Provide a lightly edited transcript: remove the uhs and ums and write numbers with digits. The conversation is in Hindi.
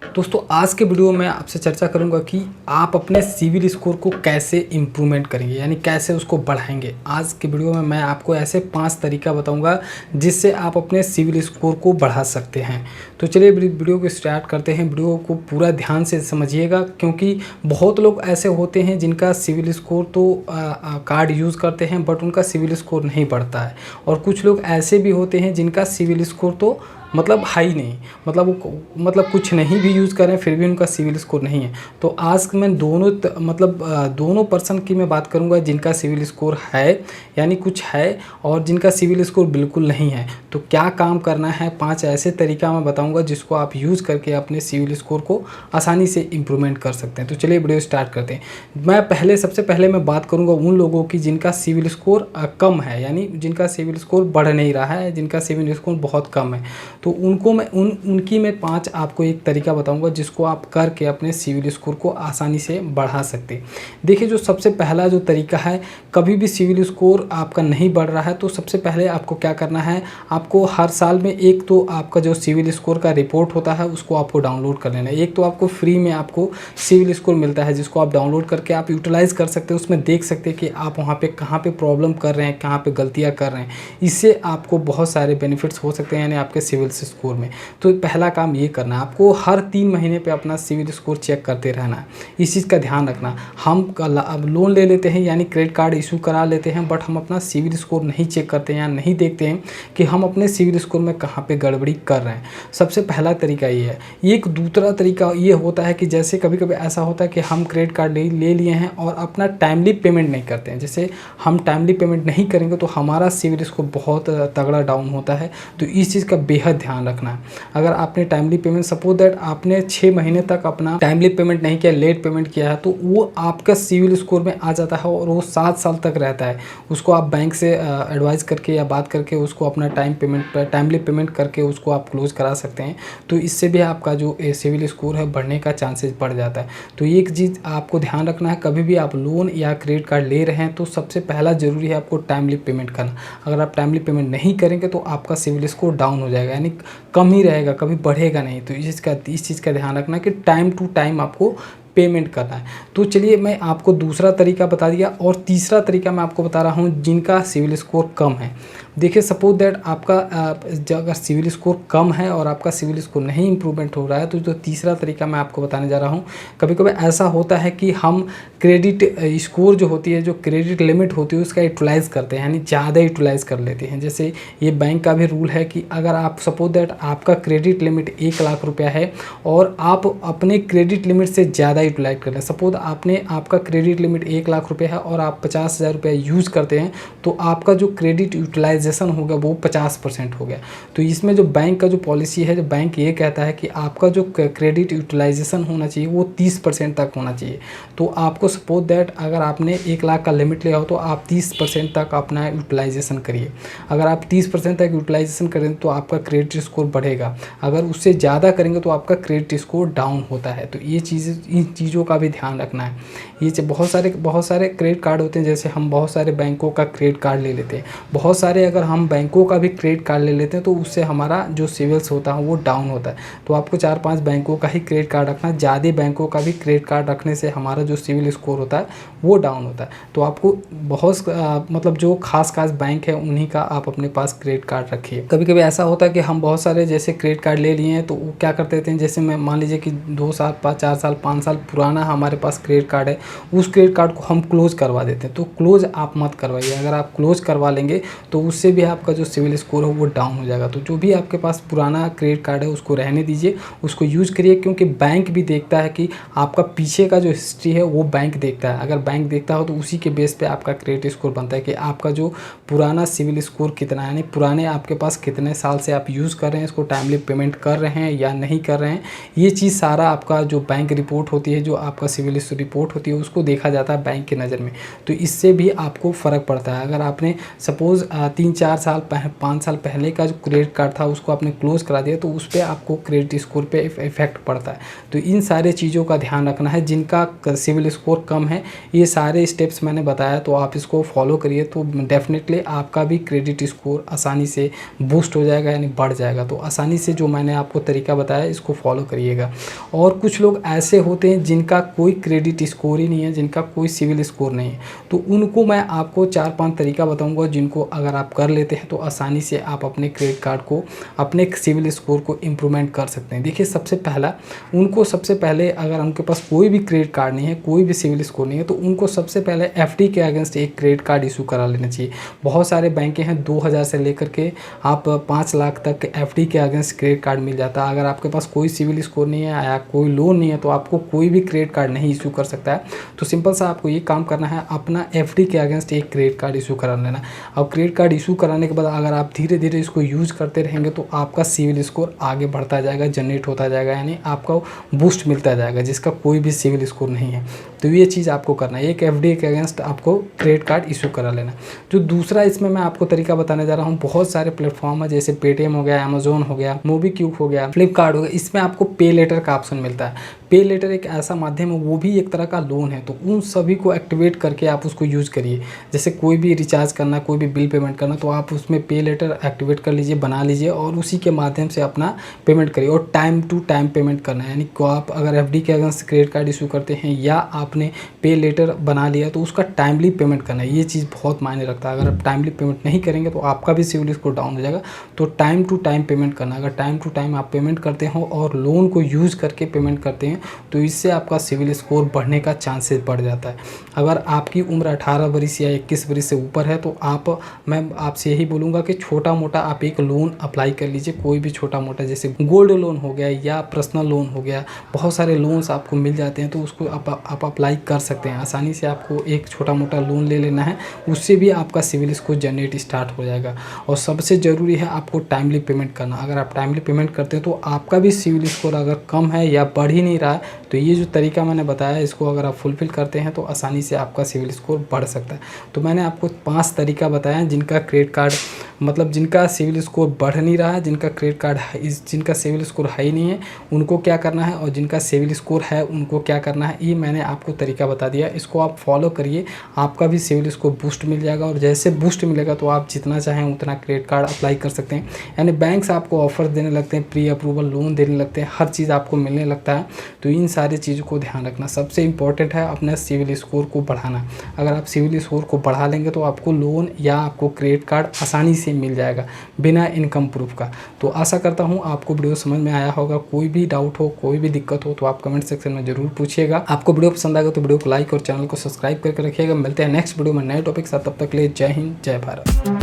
दोस्तों आज के वीडियो में आपसे चर्चा करूंगा कि आप अपने सिविल स्कोर को कैसे इम्प्रूवमेंट करेंगे, यानी कैसे उसको बढ़ाएंगे। आज के वीडियो में मैं आपको ऐसे 5 तरीका बताऊंगा जिससे आप अपने सिविल स्कोर को बढ़ा सकते हैं। तो चलिए वीडियो को स्टार्ट करते हैं। वीडियो को पूरा ध्यान से समझिएगा, क्योंकि बहुत लोग ऐसे होते हैं जिनका सिविल स्कोर तो कार्ड यूज़ करते हैं बट उनका सिविल स्कोर नहीं बढ़ता है, और कुछ लोग ऐसे भी होते हैं जिनका सिविल स्कोर तो मतलब हाई नहीं, मतलब वो कुछ नहीं भी यूज़ करें फिर भी उनका सिविल स्कोर नहीं है। तो आज मैं दोनों पर्सन की मैं बात करूंगा जिनका सिविल स्कोर है यानी कुछ है, और जिनका सिविल स्कोर बिल्कुल नहीं है। तो क्या काम करना है, 5 ऐसे तरीका मैं बताऊंगा जिसको आप यूज़ करके अपने सिविल स्कोर को आसानी से इम्प्रूवमेंट कर सकते हैं। तो चलिए वीडियो स्टार्ट करते हैं। सबसे पहले मैं बात करूँगा उन लोगों की जिनका सिविल स्कोर कम है, यानी जिनका सिविल स्कोर बढ़ नहीं रहा है, जिनका सिविल स्कोर बहुत कम है। तो उनको मैं उनकी मैं 5 आपको एक तरीका बताऊंगा जिसको आप करके अपने सिविल स्कोर को आसानी से बढ़ा सकते हैं। देखिए, जो सबसे पहला जो तरीका है, कभी भी सिविल स्कोर आपका नहीं बढ़ रहा है तो सबसे पहले आपको क्या करना है, आपको हर साल में एक तो आपका जो सिविल स्कोर का रिपोर्ट होता है उसको आपको डाउनलोड कर लेना है। एक तो आपको फ्री में आपको सिविल स्कोर मिलता है जिसको आप डाउनलोड करके आप यूटिलाइज़ कर सकते हैं। उसमें देख सकते हैं कि आप वहाँ पे कहाँ पे प्रॉब्लम कर रहे हैं, कहाँ पे गलतियाँ कर रहे हैं। इससे आपको बहुत सारे बेनिफिट्स हो सकते हैं यानी आपके सिविल स्कोर में। तो पहला काम ये करना है, आपको हर 3 महीने पे अपना सिविल स्कोर चेक करते रहना है। इस चीज़ का ध्यान रखना। हम अब लोन ले लेते हैं यानी क्रेडिट कार्ड इशू करा लेते हैं, बट हम अपना सिविल स्कोर नहीं चेक करते हैं या नहीं देखते हैं कि हम अपने सिविल स्कोर में कहाँ पे गड़बड़ी कर रहे हैं। सबसे पहला तरीका ये है। एक दूसरा तरीका ये होता है कि जैसे कभी कभी ऐसा होता है कि हम क्रेडिट कार्ड ले लिए हैं और अपना टाइमली पेमेंट नहीं करते हैं। जैसे हम टाइमली पेमेंट नहीं करेंगे तो हमारा सिविल स्कोर बहुत तगड़ा डाउन होता है। तो इस चीज़ का बेहद ध्यान रखना है। अगर आपने टाइमली पेमेंट, सपोज दैट आपने 6 महीने तक अपना टाइमली पेमेंट नहीं किया, लेट पेमेंट किया है, तो वो आपका सिविल स्कोर में आ जाता है और वो 7 साल तक रहता है। उसको आप बैंक से एडवाइस करके या बात करके उसको अपना टाइमली पेमेंट करके उसको आप क्लोज करा सकते हैं। तो इससे भी आपका जो सिविल स्कोर है बढ़ने का चांसेस बढ़ जाता है। तो एक चीज़ आपको ध्यान रखना है, कभी भी आप लोन या क्रेडिट कार्ड ले रहे हैं तो सबसे पहला ज़रूरी है आपको टाइमली पेमेंट करना। अगर आप टाइमली पेमेंट नहीं करेंगे तो आपका सिविल स्कोर डाउन हो जाएगा, यानी कम ही रहेगा, कभी बढ़ेगा नहीं। तो इस चीज़ का ध्यान रखना कि टाइम टू टाइम आपको पेमेंट करना है। तो चलिए मैं आपको दूसरा तरीका बता दिया, और तीसरा तरीका मैं आपको बता रहा हूँ जिनका सिविल स्कोर कम है। देखिए, सपोज दैट आपका अगर सिविल स्कोर कम है और आपका सिविल स्कोर नहीं इम्प्रूवमेंट हो रहा है, तो जो तीसरा तरीका मैं आपको बताने जा रहा हूँ, कभी कभी ऐसा होता है कि हम क्रेडिट स्कोर जो होती है, जो क्रेडिट लिमिट होती है उसका यूटिलाइज़ करते हैं, यानी ज़्यादा यूटिलाइज़ कर लेते हैं। जैसे ये बैंक का भी रूल है कि अगर आप सपोज दैट आपका क्रेडिट लिमिट 1 लाख रुपया है और आप अपने क्रेडिट लिमिट से ज़्यादा यूटिलाइज कर लें। सपोज आपका क्रेडिट लिमिट 1 लाख रुपये है और आप 50,000 रुपया यूज़ करते हैं, तो आपका जो क्रेडिट यूटिलाइजेशन होगा वो 50% हो गया। तो इसमें जो बैंक का जो पॉलिसी है, जो बैंक ये कहता है कि आपका जो क्रेडिट यूटिलाइजेशन होना चाहिए वो 30% तक होना चाहिए। तो आपको सपोज दैट अगर आपने 1 लाख का लिमिट लिया हो तो आप 30% तक अपना यूटिलाइजेशन करिए। अगर आप 30% तक यूटिलाइजेशन करें तो आपका क्रेडिट स्कोर बढ़ेगा, अगर उससे ज़्यादा करेंगे तो आपका क्रेडिट स्कोर डाउन होता है। तो ये चीज़ों का भी ध्यान रखना है। ये बहुत सारे क्रेडिट कार्ड होते हैं, जैसे हम बहुत सारे बैंकों का क्रेडिट कार्ड ले लेते हैं, बहुत सारे अगर हम बैंकों का भी क्रेडिट कार्ड ले लेते हैं तो उससे हमारा जो सिविल्स होता है वो डाउन होता है। तो आपको 4-5 बैंकों का ही क्रेडिट कार्ड रखना है। ज़्यादा बैंकों का भी क्रेडिट कार्ड रखने से हमारा जो सिविल स्कोर होता है वो डाउन होता है। तो आपको जो खास बैंक है उन्हीं का आप अपने पास क्रेडिट कार्ड रखिए। कभी कभी ऐसा होता है कि हम बहुत सारे जैसे क्रेडिट कार्ड ले लिए हैं तो वो क्या करते हैं, जैसे मैं मान लीजिए कि 2 साल 4 साल 5 साल पुराना हमारे पास क्रेडिट कार्ड है, उस क्रेडिट कार्ड को हम क्लोज करवा देते हैं। तो क्लोज आप मत करवाइए। अगर आप क्लोज करवा लेंगे तो उससे भी आपका जो सिविल स्कोर है वो डाउन हो जाएगा। तो जो भी आपके पास पुराना क्रेडिट कार्ड है उसको रहने दीजिए, उसको यूज़ करिए, क्योंकि बैंक भी देखता है कि आपका पीछे का जो हिस्ट्री है वो बैंक देखता है। अगर बैंक देखता हो तो उसी के बेस पे आपका क्रेडिट स्कोर बनता है कि आपका जो पुराना सिविल स्कोर कितना है, यानी पुराने आपके पास कितने साल से आप यूज़ कर रहे हैं, इसको टाइमली पेमेंट कर रहे हैं या नहीं कर रहे हैं। ये चीज़ सारा आपका जो बैंक रिपोर्ट होती है, जो आपका सिविल रिपोर्ट होती है, उसको देखा जाता है बैंक की नज़र में। तो इससे भी आपको फ़र्क पड़ता है। अगर आपने सपोज़ 3-4 साल 5 साल पहले का जो क्रेडिट कार्ड था उसको आपने क्लोज़ करा दिया तो उस पर आपको क्रेडिट स्कोर पे इफ़ेक्ट पड़ता है। तो इन सारे चीज़ों का ध्यान रखना है। जिनका सिविल स्कोर कम है, ये सारे स्टेप्स मैंने बताया, तो आप इसको फॉलो करिए तो डेफिनेटली आपका भी क्रेडिट स्कोर आसानी से बूस्ट हो जाएगा, यानी बढ़ जाएगा। तो आसानी से जो मैंने आपको तरीका बताया इसको फॉलो करिएगा। और कुछ लोग ऐसे होते हैं जिनका कोई क्रेडिट स्कोर ही नहीं है, जिनका कोई सिविल स्कोर नहीं है, तो उनको मैं आपको 4-5 तरीका बताऊंगा जिनको अगर आप कर लेते हैं तो आसानी से आप अपने क्रेडिट कार्ड को, अपने सिविल स्कोर को इम्प्रूवमेंट कर सकते हैं। देखिए सबसे पहले अगर उनके पास कोई भी क्रेडिट कार्ड नहीं है, कोई भी सिविल स्कोर नहीं है, तो उनको सबसे पहले एफडी के अगेंस्ट एक क्रेडिट कार्ड इशू करा लेना चाहिए। बहुत सारे बैंकें हैं, 2000 से लेकर के आप 5 लाख तक एफडी के अगेंस्ट क्रेडिट कार्ड मिल जाता है। अगर आपके पास कोई सिविल स्कोर नहीं है या कोई लोन नहीं है तो आपको कोई भी क्रेडिट कार्ड नहीं इशू कर सकता है। तो सिंपल सा आपको ये काम करना है, अपना एफडी के अगेंस्ट एक क्रेडिट कार्ड इशू करा लेना। अब क्रेडिट कार्ड इशू कराने के बाद अगर आप धीरे धीरे इसको यूज़ करते रहेंगे तो आपका सिविल स्कोर आगे बढ़ता जाएगा, जनरेट होता जाएगा, यानी आपका बूस्ट मिलता जाएगा जिसका कोई भी सिविल स्कोर नहीं है। तो ये चीज़ आपको करना है, एक एफडी के अगेंस्ट आपको क्रेडिट कार्ड इशू करा लेना। जो दूसरा इसमें मैं आपको तरीका बताने जा रहा हूँ, बहुत सारे प्लेटफॉर्म है जैसे पेटीएम हो गया, अमेजोन हो गया, मोबीक्विक हो गया, फ्लिपकार्ट हो गया, इसमें आपको पे लेटर का ऑप्शन मिलता है। पे लेटर एक ऐसा माध्यम है, वो भी एक तरह का लोन है, तो उन सभी को एक्टिवेट करके आप उसको यूज़ करिए। जैसे कोई भी रिचार्ज करना, कोई भी बिल पेमेंट करना, तो आप उसमें पे लेटर एक्टिवेट कर लीजिए, बना लीजिए और उसी के माध्यम से अपना पेमेंट करिए। और टाइम टू टाइम पेमेंट करना है, यानी को आप अगर एफडी के अगेंस्ट क्रेडिट कार्ड इशू करते हैं या आपने पे लेटर बना लिया तो उसका टाइमली पेमेंट करना है। ये चीज़ बहुत मायने रखता है। अगर आप टाइमली पेमेंट नहीं करेंगे तो आपका भी सिविल स्कोर डाउन हो जाएगा। तो टाइम टू टाइम पेमेंट करना, अगर टाइम टू टाइम आप पेमेंट करते हो और लोन को यूज़ करके पेमेंट करते हैं तो इससे आपका सिविल स्कोर बढ़ने का चांसेस बढ़ जाता है। अगर आपकी उम्र 18 वर्ष या 21 वर्ष से ऊपर है तो मैं आपसे यही बोलूँगा कि छोटा मोटा आप एक लोन अप्लाई कर लीजिए, कोई भी छोटा मोटा, जैसे गोल्ड लोन हो गया या पर्सनल लोन हो गया, बहुत सारे लोन्स आपको मिल जाते हैं तो उसको आप अप्लाई कर सकते हैं। आसानी से आपको एक छोटा मोटा लोन ले लेना है, उससे भी आपका सिविल स्कोर जनरेट स्टार्ट हो जाएगा। और सबसे ज़रूरी है आपको टाइमली पेमेंट करना। अगर आप टाइमली पेमेंट करते हैं तो आपका भी सिविल स्कोर अगर कम है या बढ़ ही नहीं रहा है तो ये जो तरीका मैंने बताया इसको अगर आप फुलफिल करते हैं तो आसानी से आपका सिविल स्कोर बढ़ सकता है। तो मैंने आपको 5 तरीका बताया जिनका क्रेडिट कार्ड, मतलब जिनका सिविल स्कोर बढ़ नहीं रहा है, जिनका क्रेडिट कार्ड जिनका सिविल स्कोर हाई नहीं है उनको क्या करना है, और जिनका सिविल स्कोर है उनको क्या करना है, ये मैंने आपको तरीका बता दिया। इसको आप फॉलो करिए, आपका भी सिविल स्कोर बूस्ट मिल जाएगा। और जैसे बूस्ट मिलेगा तो आप जितना चाहें उतना क्रेडिट कार्ड अप्लाई कर सकते हैं। यानी बैंक्स आपको ऑफर देने लगते हैं, प्री अप्रूवल लोन देने लगते हैं, हर चीज़ आपको मिलने लगता है। तो इन सारी चीज़ों को ध्यान रखना। सबसे इंपॉर्टेंट है अपना सिविल स्कोर को बढ़ाना। अगर आप सिविल स्कोर को बढ़ा लेंगे तो आपको लोन या आपको क्रेडिट कार्ड आसानी से मिल जाएगा बिना इनकम प्रूफ का। तो आशा करता हूँ आपको वीडियो समझ में आया होगा। कोई भी डाउट हो, कोई भी दिक्कत हो तो आप कमेंट सेक्शन में जरूर पूछिएगा। आपको वीडियो पसंद आएगा तो वीडियो को लाइक और चैनल को सब्सक्राइब करके रखिएगा। मिलते हैं नेक्स्ट वीडियो में नए टॉपिक साथ, तब तक के लिए जय हिंद, जय भारत।